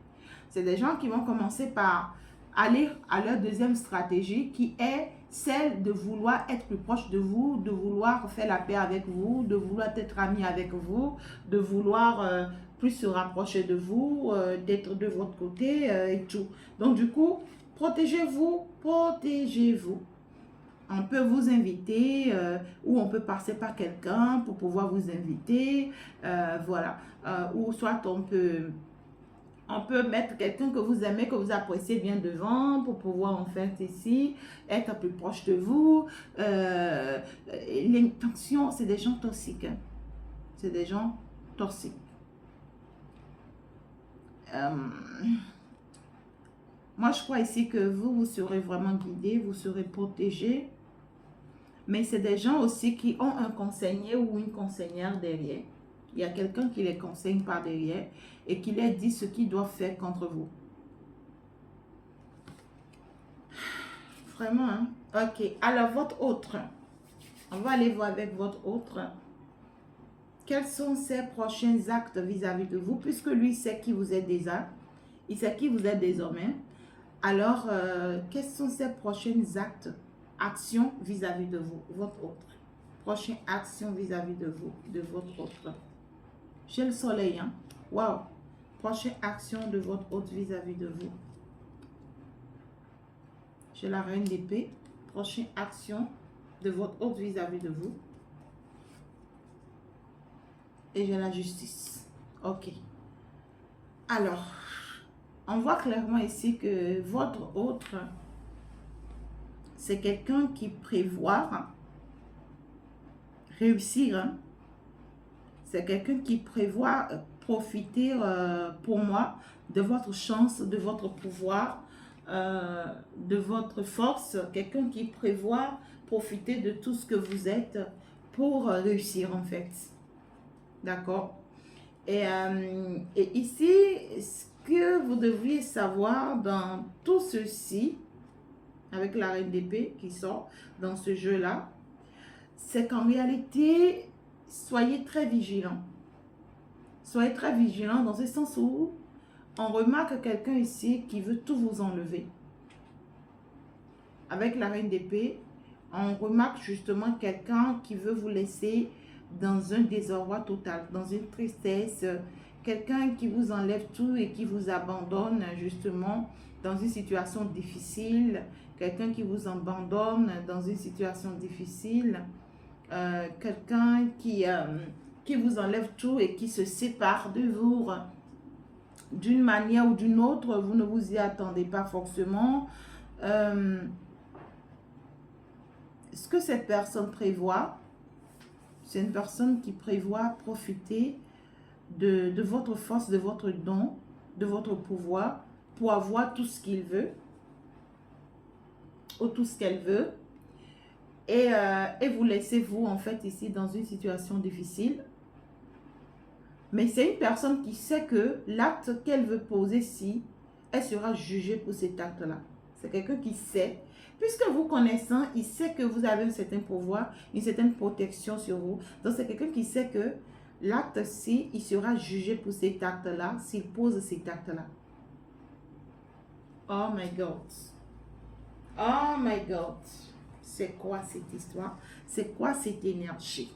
c'est des gens qui vont commencer par aller à leur deuxième stratégie qui est celle de vouloir être plus proche de vous, de vouloir faire la paix avec vous, de vouloir être ami avec vous, de vouloir plus se rapprocher de vous, d'être de votre côté et tout. Donc du coup, protégez-vous, protégez-vous. On peut vous inviter ou on peut passer par quelqu'un pour pouvoir vous inviter, voilà. Ou soit on peut mettre quelqu'un que vous aimez, que vous appréciez bien devant pour pouvoir en fait ici être plus proche de vous. L'intention, c'est des gens toxiques. Hein. C'est des gens toxiques. Moi, je crois ici que vous serez vraiment guidé, vous serez protégé. Mais c'est des gens aussi qui ont un conseiller ou une conseillère derrière. Il y a quelqu'un qui les conseille par derrière et qui leur dit ce qu'ils doivent faire contre vous. Vraiment, hein? Ok. Alors, votre autre. On va aller voir avec votre autre. Quels sont ses prochains actes vis-à-vis de vous? Puisque lui sait qui vous êtes déjà. Il sait qui vous êtes désormais. Alors, quels sont ses prochains actes, actions vis-à-vis de vous, votre autre? Prochaine action vis-à-vis de vous, de votre autre. J'ai le soleil, hein? Wow! Prochaine action de votre autre vis-à-vis de vous. J'ai la reine d'épée. Prochaine action de votre autre vis-à-vis de vous. Et j'ai la justice. Ok. Alors, on voit clairement ici que votre autre, c'est quelqu'un qui prévoit réussir. Hein? C'est quelqu'un qui prévoit profiter, pour moi, de votre chance, de votre pouvoir, de votre force. Quelqu'un qui prévoit profiter de tout ce que vous êtes pour réussir en fait. D'accord? Et ici, ce que vous devriez savoir dans tout ceci, avec la reine d'épée qui sort dans ce jeu-là, c'est qu'en réalité, soyez très vigilants. Soyez très vigilants dans ce sens où on remarque quelqu'un ici qui veut tout vous enlever. Avec la reine d'épée, on remarque justement quelqu'un qui veut vous laisser dans un désarroi total, dans une tristesse, quelqu'un qui vous enlève tout et qui vous abandonne justement dans une situation difficile, quelqu'un qui vous abandonne dans une situation difficile, quelqu'un qui vous enlève tout et qui se sépare de vous d'une manière ou d'une autre, vous ne vous y attendez pas forcément. Ce que cette personne prévoit, c'est une personne qui prévoit profiter de votre force, de votre don, de votre pouvoir pour avoir tout ce qu'il veut ou tout ce qu'elle veut et vous laissez vous en fait ici dans une situation difficile. Mais c'est une personne qui sait que l'acte qu'elle veut poser, si elle sera jugée pour cet acte-là. C'est quelqu'un qui sait. Puisque vous connaissant, il sait que vous avez un certain pouvoir, une certaine protection sur vous. Donc, c'est quelqu'un qui sait que l'acte-ci, il sera jugé pour cet acte-là, s'il pose cet acte-là. Oh my God. Oh my God. C'est quoi cette histoire? C'est quoi cette énergie?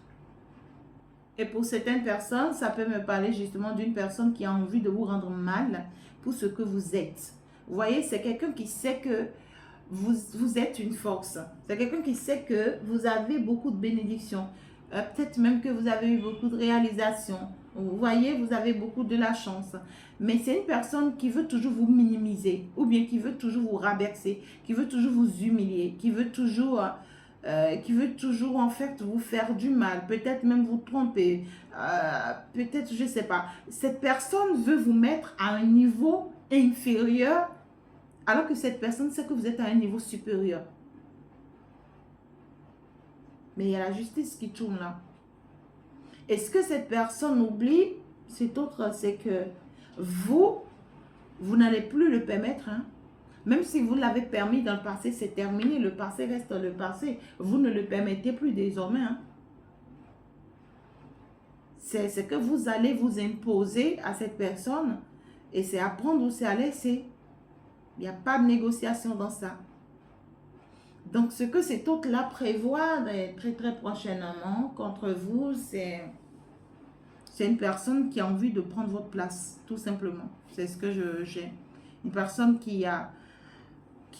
Et pour certaines personnes, ça peut me parler justement d'une personne qui a envie de vous rendre mal pour ce que vous êtes. Vous voyez, c'est quelqu'un qui sait que vous êtes une force. C'est quelqu'un qui sait que vous avez beaucoup de bénédictions. Peut-être même que vous avez eu beaucoup de réalisations. Vous voyez, vous avez beaucoup de la chance. Mais c'est une personne qui veut toujours vous minimiser ou bien qui veut toujours vous rabaisser, qui veut toujours vous humilier, qui veut toujours en fait vous faire du mal, peut-être même vous tromper, peut-être, je ne sais pas. Cette personne veut vous mettre à un niveau inférieur alors que cette personne sait que vous êtes à un niveau supérieur. Mais il y a la justice qui tourne là. Est-ce que cette personne oublie? C'est autre, c'est que vous n'allez plus le permettre. Hein? Même si vous l'avez permis dans le passé, c'est terminé. Le passé reste le passé. Vous ne le permettez plus désormais. Hein? C'est que vous allez vous imposer à cette personne. Et c'est à prendre ou c'est à laisser. Il n'y a pas de négociation dans ça. Donc, ce que cet hôte-là prévoit très très prochainement contre vous, c'est une personne qui a envie de prendre votre place, tout simplement. C'est ce que j'ai. Une personne qui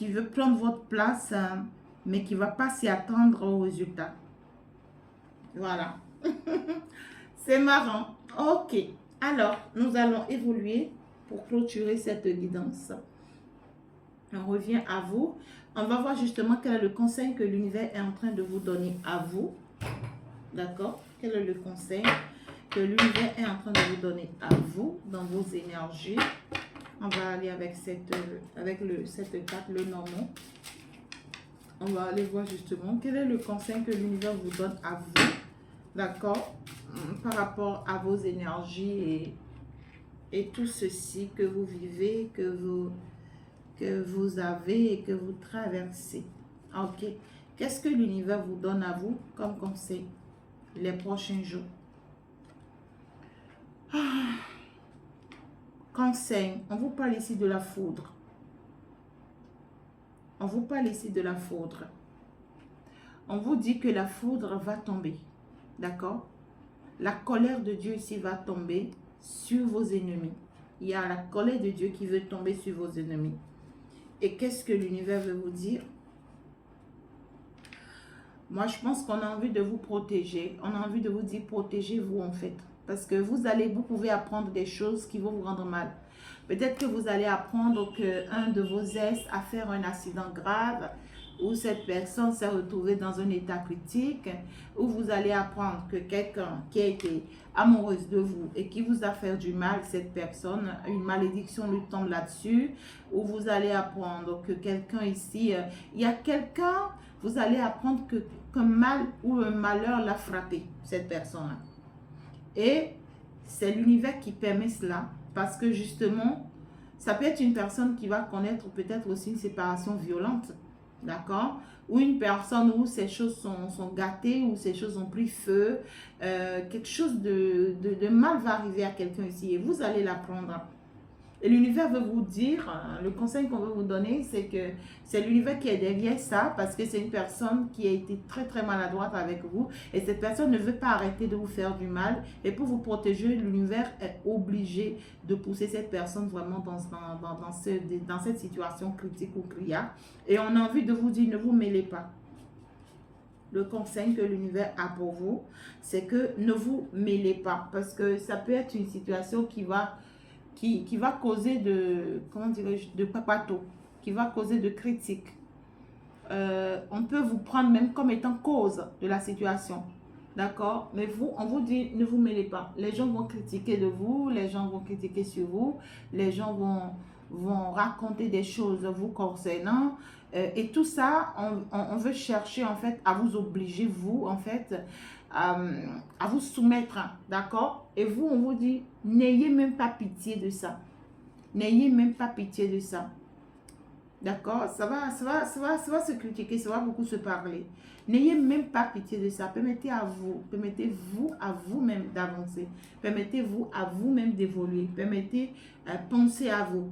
veut prendre votre place, mais qui ne va pas s'y attendre au résultat. Voilà. C'est marrant. Ok. Alors, nous allons évoluer pour clôturer cette guidance. On revient à vous. On va voir justement quel est le conseil que l'univers est en train de vous donner à vous. D'accord? Quel est le conseil que l'univers est en train de vous donner à vous dans vos énergies? On va aller avec cette carte, le normand. On va aller voir justement quel est le conseil que l'univers vous donne à vous. D'accord? Par rapport à vos énergies et tout ceci que vous vivez, que vous avez et que vous traversez. Ok. Qu'est-ce que l'univers vous donne à vous comme conseil les prochains jours? Conseil, on vous parle ici de la foudre. On vous parle ici de la foudre. On vous dit que la foudre va tomber. D'accord? La colère de Dieu ici va tomber sur vos ennemis. Il y a la colère de Dieu qui veut tomber sur vos ennemis. Et qu'est-ce que l'univers veut vous dire? Moi, je pense qu'on a envie de vous protéger. On a envie de vous dire, protégez-vous en fait. Parce que vous pouvez apprendre des choses qui vont vous rendre mal. Peut-être que vous allez apprendre qu'un de vos ex a fait un accident grave, ou cette personne s'est retrouvée dans un état critique, ou vous allez apprendre que quelqu'un qui a été amoureuse de vous et qui vous a fait du mal, cette personne, une malédiction lui tombe là-dessus, ou vous allez apprendre que quelqu'un ici, il y a quelqu'un, vous allez apprendre qu'un mal ou un malheur l'a frappé, cette personne-là. Et c'est l'univers qui permet cela, parce que justement, ça peut être une personne qui va connaître peut-être aussi une séparation violente, d'accord? Ou une personne où ces choses sont gâtées, où ces choses ont pris feu, quelque chose de mal va arriver à quelqu'un ici et vous allez l'apprendre. Et l'univers veut vous dire, le conseil qu'on veut vous donner, c'est que c'est l'univers qui est derrière ça parce que c'est une personne qui a été très très maladroite avec vous et cette personne ne veut pas arrêter de vous faire du mal et pour vous protéger, l'univers est obligé de pousser cette personne vraiment dans cette situation critique ou criard. Et on a envie de vous dire, ne vous mêlez pas. Le conseil que l'univers a pour vous, c'est que ne vous mêlez pas parce que ça peut être une situation qui va causer de papato, qui va causer de critiques. On peut vous prendre même comme étant cause de la situation. D'accord? Mais on vous dit, ne vous mêlez pas. Les gens vont critiquer de vous, les gens vont critiquer sur vous, les gens vont raconter des choses vous concernant. Et tout ça, on veut chercher en fait à vous obliger, vous en fait, à vous soumettre, d'accord? Et vous, on vous dit, n'ayez même pas pitié de ça. N'ayez même pas pitié de ça. D'accord? Ça va se critiquer, ça va beaucoup se parler. N'ayez même pas pitié de ça. Permettez-vous à vous-même d'avancer. Permettez-vous à vous-même d'évoluer. Pensez à vous.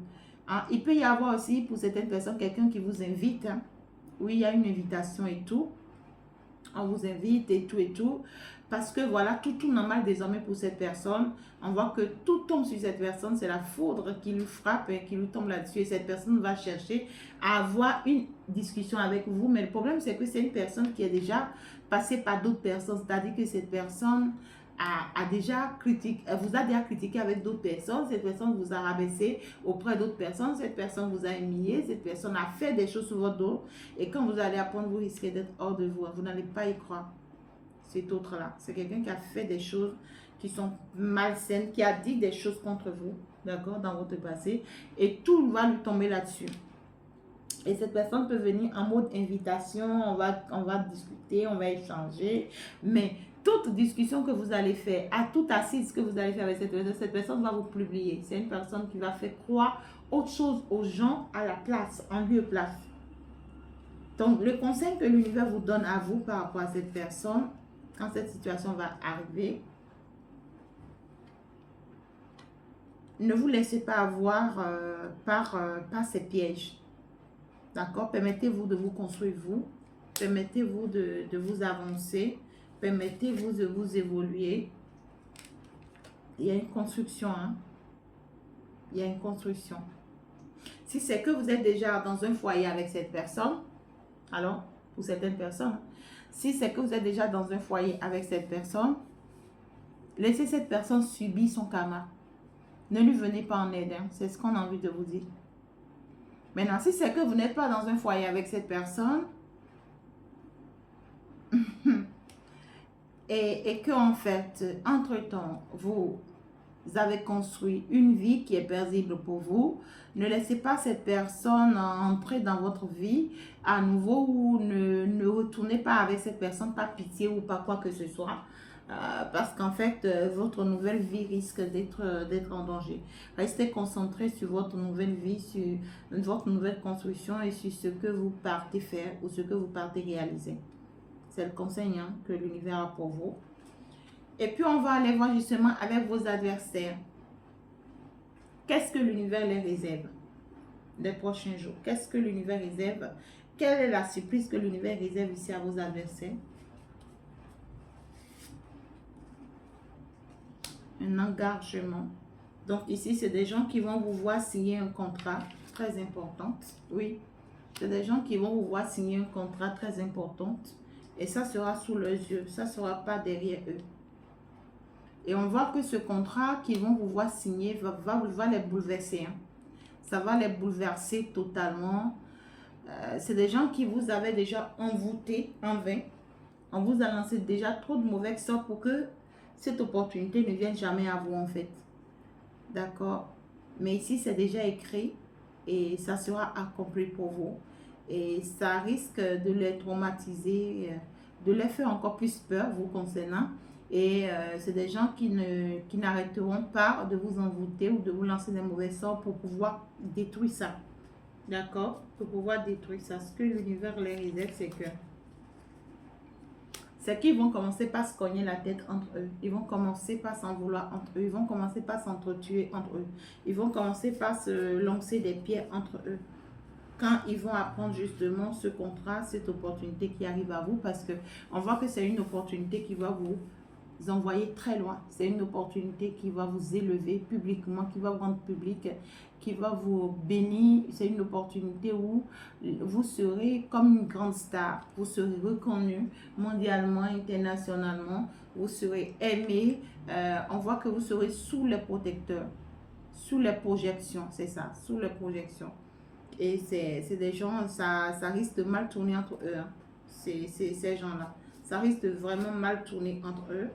Hein? Il peut y avoir aussi, pour certaines personnes, quelqu'un qui vous invite. Hein? Oui, il y a une invitation et tout. On vous invite et tout. Parce que voilà, tout tourne normal désormais pour cette personne. On voit que tout tombe sur cette personne. C'est la foudre qui lui frappe et qui lui tombe là-dessus. Et cette personne va chercher à avoir une discussion avec vous. Mais le problème, c'est que c'est une personne qui est déjà passée par d'autres personnes. C'est-à-dire que cette personne a déjà critiqué, vous a déjà critiqué avec d'autres personnes, cette personne vous a rabaissé auprès d'autres personnes, cette personne vous a humilié, cette personne a fait des choses sur votre dos. Et quand vous allez apprendre, vous risquez d'être hors de vous. Vous n'allez pas y croire. Cet autre-là, c'est quelqu'un qui a fait des choses qui sont malsaines, qui a dit des choses contre vous, d'accord, dans votre passé. Et tout va lui tomber là-dessus. Et cette personne peut venir en mode invitation, on va discuter, on va échanger. Mais toute discussion que vous allez faire, à toute assise que vous allez faire avec cette personne va vous publier. C'est une personne qui va faire croire autre chose aux gens à la place, en lieu place. Donc, le conseil que l'univers vous donne à vous par rapport à cette personne, quand cette situation va arriver, ne vous laissez pas avoir par ces pièges. D'accord? Permettez-vous de vous construire vous. Permettez-vous de vous avancer. Permettez-vous de vous évoluer. Il y a une construction. Hein? Il y a une construction. Si c'est que vous êtes déjà dans un foyer avec cette personne, alors, pour certaines personnes, si c'est que vous êtes déjà dans un foyer avec cette personne, laissez cette personne subir son karma. Ne lui venez pas en aide. Hein? C'est ce qu'on a envie de vous dire. Maintenant, si c'est que vous n'êtes pas dans un foyer avec cette personne et que en fait, entre-temps, vous avez construit une vie qui est paisible pour vous, ne laissez pas cette personne entrer dans votre vie à nouveau ou ne retournez pas avec cette personne, pas pitié ou pas quoi que ce soit. Parce qu'en fait, votre nouvelle vie risque d'être en danger. Restez concentré sur votre nouvelle vie, sur votre nouvelle construction et sur ce que vous partez faire ou ce que vous partez réaliser. C'est le conseil hein, que l'univers a pour vous. Et puis, on va aller voir justement avec vos adversaires. Qu'est-ce que l'univers les réserve les prochains jours? Qu'est-ce que l'univers réserve? Quelle est la surprise que l'univers réserve ici à vos adversaires? Un engagement. Donc ici, c'est des gens qui vont vous voir signer un contrat très important. Oui, c'est des gens qui vont vous voir signer un contrat très important. Et ça sera sous leurs yeux. Ça ne sera pas derrière eux. Et on voit que ce contrat qu'ils vont vous voir signer va les bouleverser. Hein. Ça va les bouleverser totalement. C'est des gens qui vous avaient déjà envoûté en vain. On vous a lancé déjà trop de mauvais sorts pour que cette opportunité ne vienne jamais à vous en fait. D'accord? Mais ici, c'est déjà écrit et ça sera accompli pour vous. Et ça risque de les traumatiser, de les faire encore plus peur vous concernant. Et c'est des gens qui n'arrêteront pas de vous envoûter ou de vous lancer des mauvais sorts pour pouvoir détruire ça. D'accord? Pour pouvoir détruire ça. Ce que l'univers les réserve, c'est qu'ils vont commencer par se cogner la tête entre eux. Ils vont commencer par s'en vouloir entre eux. Ils vont commencer par s'entretuer entre eux. Ils vont commencer par se lancer des pierres entre eux. Quand ils vont apprendre justement ce contrat, cette opportunité qui arrive à vous, parce que on voit que c'est une opportunité qui va vous envoyer très loin. C'est une opportunité qui va vous élever publiquement, qui va vous rendre public, qui va vous bénir. C'est une opportunité où vous serez comme une grande star. Vous serez reconnu mondialement, internationalement. Vous serez aimé. On voit que vous serez sous les protecteurs, sous les projections. C'est ça, sous les projections. Et c'est des gens, ça risque de mal tourner entre eux. Hein. Ces gens-là. Ça risque de vraiment mal tourner entre eux.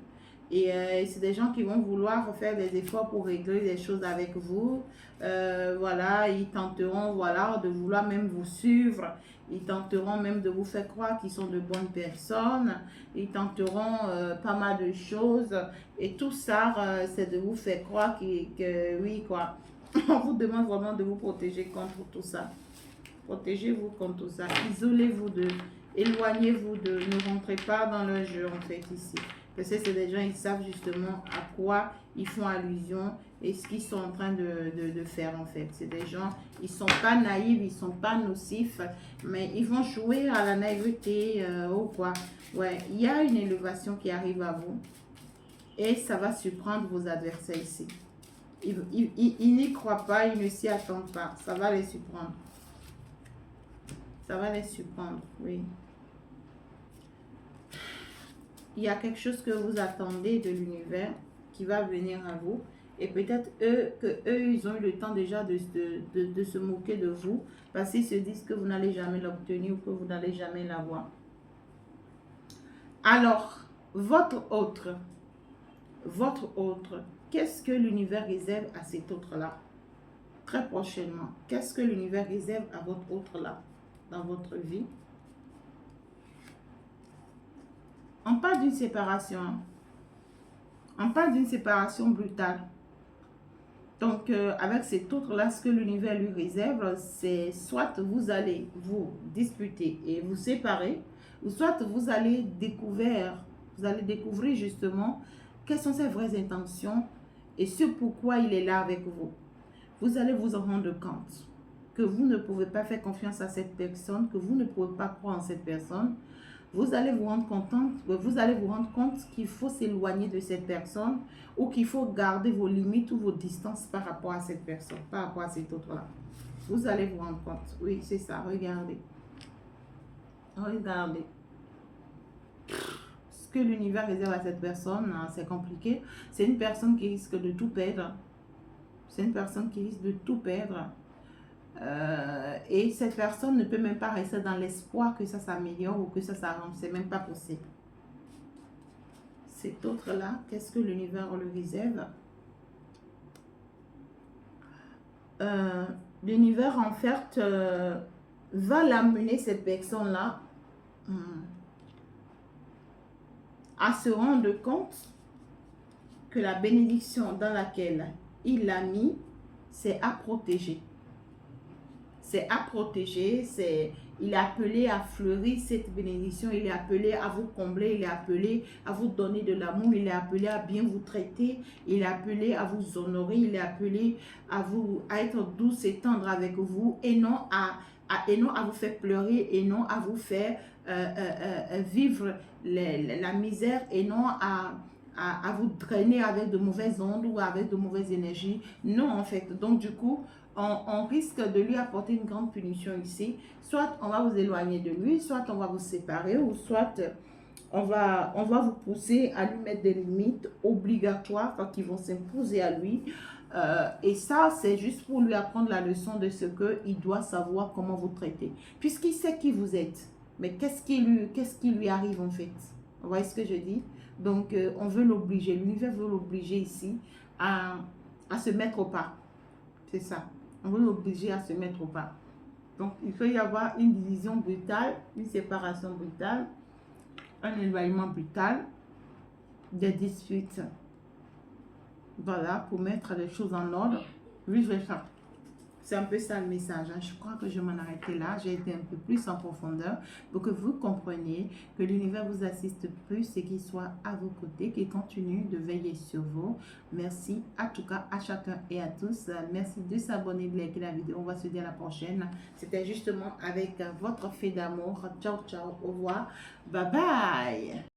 Et c'est des gens qui vont vouloir faire des efforts pour régler les choses avec vous. Voilà, ils tenteront voilà, de vouloir même vous suivre. Ils tenteront même de vous faire croire qu'ils sont de bonnes personnes. Ils tenteront pas mal de choses. Et tout ça, c'est de vous faire croire que oui, quoi. On vous demande vraiment de vous protéger contre tout ça. Protégez-vous contre tout ça. Isolez-vous d'eux. Éloignez-vous d'eux. Ne rentrez pas dans le jeu, en fait, ici. Parce que c'est des gens, ils savent justement à quoi ils font allusion et ce qu'ils sont en train de faire, en fait. C'est des gens, ils ne sont pas naïfs, ils ne sont pas nocifs, mais ils vont jouer à la naïveté ou quoi. Ouais, il y a une élévation qui arrive à vous et ça va surprendre vos adversaires ici. Ils n'y croient pas, ils ne s'y attendent pas. Ça va les surprendre. Ça va les surprendre, oui. il y a quelque chose que vous attendez de l'univers qui va venir à vous. Et peut-être eux, ils ont eu le temps déjà de se moquer de vous parce qu'ils se disent que vous n'allez jamais l'obtenir ou que vous n'allez jamais l'avoir. Alors, votre autre, qu'est-ce que l'univers réserve à cet autre-là? Très prochainement, qu'est-ce que l'univers réserve à votre autre-là dans votre vie? On parle d'une séparation. On parle d'une séparation brutale. Donc, avec cet autre-là, ce que l'univers lui réserve, c'est soit vous allez vous disputer et vous séparer, ou soit vous allez découvrir justement quelles sont ses vraies intentions et ce pourquoi il est là avec vous. Vous allez vous en rendre compte que vous ne pouvez pas faire confiance à cette personne, que vous ne pouvez pas croire en cette personne. Vous allez vous rendre compte qu'il faut s'éloigner de cette personne ou qu'il faut garder vos limites ou vos distances par rapport à cette personne, par rapport à cet autre-là. Vous allez vous rendre compte. Oui, c'est ça. Regardez. Regardez. Ce que l'univers réserve à cette personne, c'est compliqué. C'est une personne qui risque de tout perdre. C'est une personne qui risque de tout perdre. Et cette personne ne peut même pas rester dans l'espoir que ça s'améliore ou que ça s'arrange. C'est même pas possible. Cet autre-là, qu'est-ce que l'univers lui réserve? L'univers, en fait, va l'amener, cette personne-là, à se rendre compte que la bénédiction dans laquelle il l'a mis, c'est à protéger. C'est à protéger, il est appelé à fleurir cette bénédiction, il est appelé à vous combler, il est appelé à vous donner de l'amour, il est appelé à bien vous traiter, il est appelé à vous honorer, il est appelé à être douce et tendre avec vous et non à vous faire pleurer et non à vous faire vivre la misère et non à vous drainer avec de mauvaises ondes ou avec de mauvaises énergies. Non, en fait. Donc, du coup, on risque de lui apporter une grande punition ici. Soit on va vous éloigner de lui, soit on va vous séparer, ou soit on va vous pousser à lui mettre des limites obligatoires qui vont s'imposer à lui. Et ça, c'est juste pour lui apprendre la leçon de ce qu'il doit savoir comment vous traiter. Puisqu'il sait qui vous êtes. Mais qu'est-ce qui lui arrive en fait? Vous voyez ce que je dis? Donc, on veut l'obliger. L'univers veut l'obliger ici à se mettre au pas. C'est ça. On veut l'obliger à se mettre au pas. Donc, il peut y avoir une division brutale, une séparation brutale, un éloignement brutal, des disputes. Voilà, pour mettre les choses en ordre. Oui, je vais faire. C'est un peu ça le message. Je crois que je m'en arrêtais là. J'ai été un peu plus en profondeur pour que vous compreniez que l'univers vous assiste plus et qu'il soit à vos côtés, qu'il continue de veiller sur vous. Merci en tout cas à chacun et à tous. Merci de s'abonner, de liker la vidéo. On va se dire à la prochaine. C'était justement avec votre fée d'amour. Ciao, ciao. Au revoir. Bye bye.